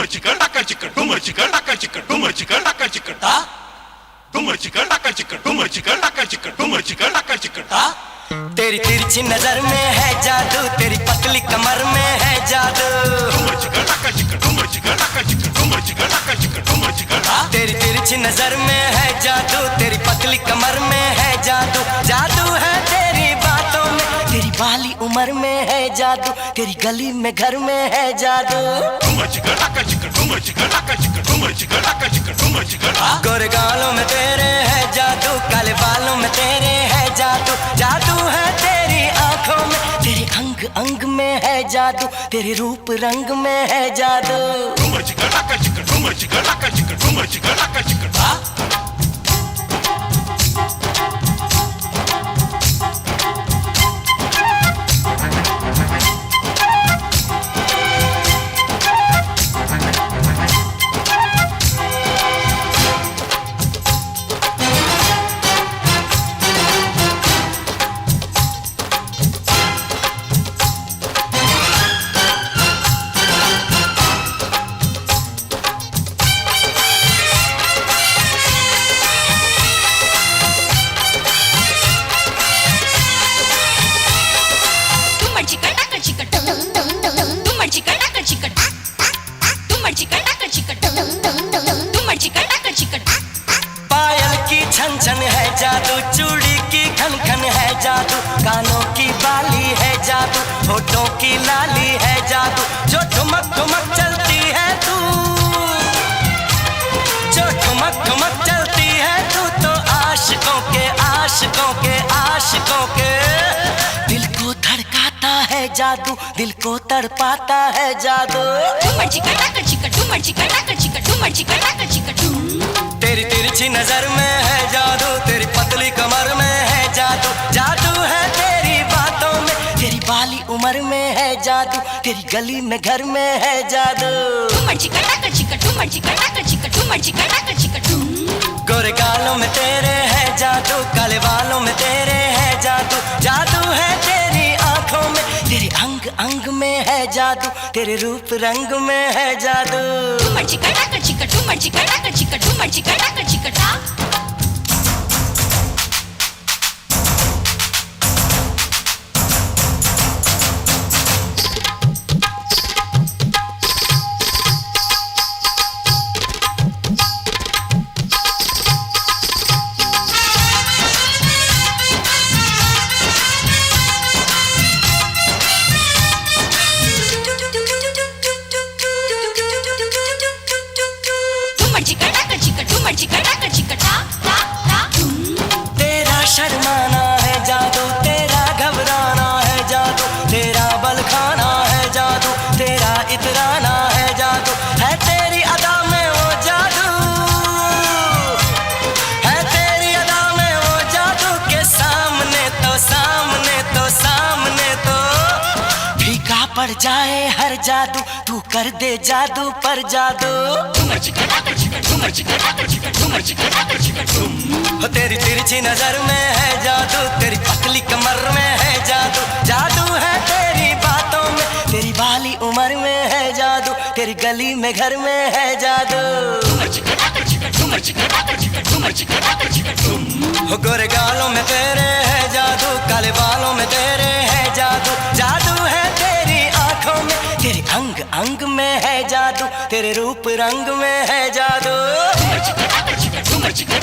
Tumor chicken, laka chicken, tumor chicken, laka chicken, tumor chicken, laka chicken, ta. Tumor chicken, laka chicken, tumor chicken, laka chicken, tumor chicken, laka chicken, ta. तेरी तिरछी नजर में है जादू, तेरी पतली कमर में है जादू। Tumor chicken, laka chicken, tumor chicken, laka chicken, tumor chicken, laka chicken, tumor chicken, ta. तेरी तिरछी नजर में है जादू, तेरी पतली कमर में है जादू। जादू है तेरी बातों में, तेरी बाली उम्र में है जादू, तेरी गली में घर में है जादू। Tumor chicken, laka chicken, tumor chicken, laka chicken, tumor chicken, laka chicken, tumor chicken, ta. गोरे गालों में तेरे है जादू, काले बालों में तेरे है जादू। जादू है तेरी आंखों में, तेरे अंग अंग में है जादू, तेरे रूप रंग में है जादू। Tumor chicken, laka chicken, tumor chicken, laka chicken, tumor chicken, laka chicken, ta. पायल की छन छन है जादू, चूड़ी की खन खन है जादू, कानों की बाली है जादू, होठों की लाली है जादू। जो ठुमक ठुमक चलती है तू, जो ठुमक ठुमक चलती है तू, तो आशिकों के आशिकों के आशिकों के दिल को धड़काता है जादू, दिल को तड़पाता है जादू। तेरी तिरछी नजर में है जादू, तेरी पतली कमर में है जादू। जादू है तेरी बातों में, तेरी बाली उम्र में है जादू, तेरी गली में घर में है जादू। गोरे गालों में तेरे है जादू, काले बालों में तेरे है जादू। जादू है तेरी आंखों में, तेरे अंग अंग में है जादू, तेरे रूप रंग में है जादू। तेरा शर्माना है जादू, तेरा घबराना है जादू, तेरा बल खाना है जादू, तेरा इतराना है जादू। है तेरी अदा में वो जादू, है तेरी अदा में वो जादू के सामने तो सामने तो सामने तो फीका पड़ जाए हर जादू, तू कर दे जादू पर जादू। हो तेरी तिरछी नजर में है जादू, तेरी पतली कमर में है जादू। जादू है तेरी बातों में, तेरी बाली उम्र में है जादू, तेरी गली में घर में है जादू। हो गोरे गालों में तेरे है जादू, काले बालों में तेरे है जादू। जादू है तेरी आंखों में, तेरे अंग अंग में है जादू, तेरे रूप रंग में है जादू। Tumor chicken,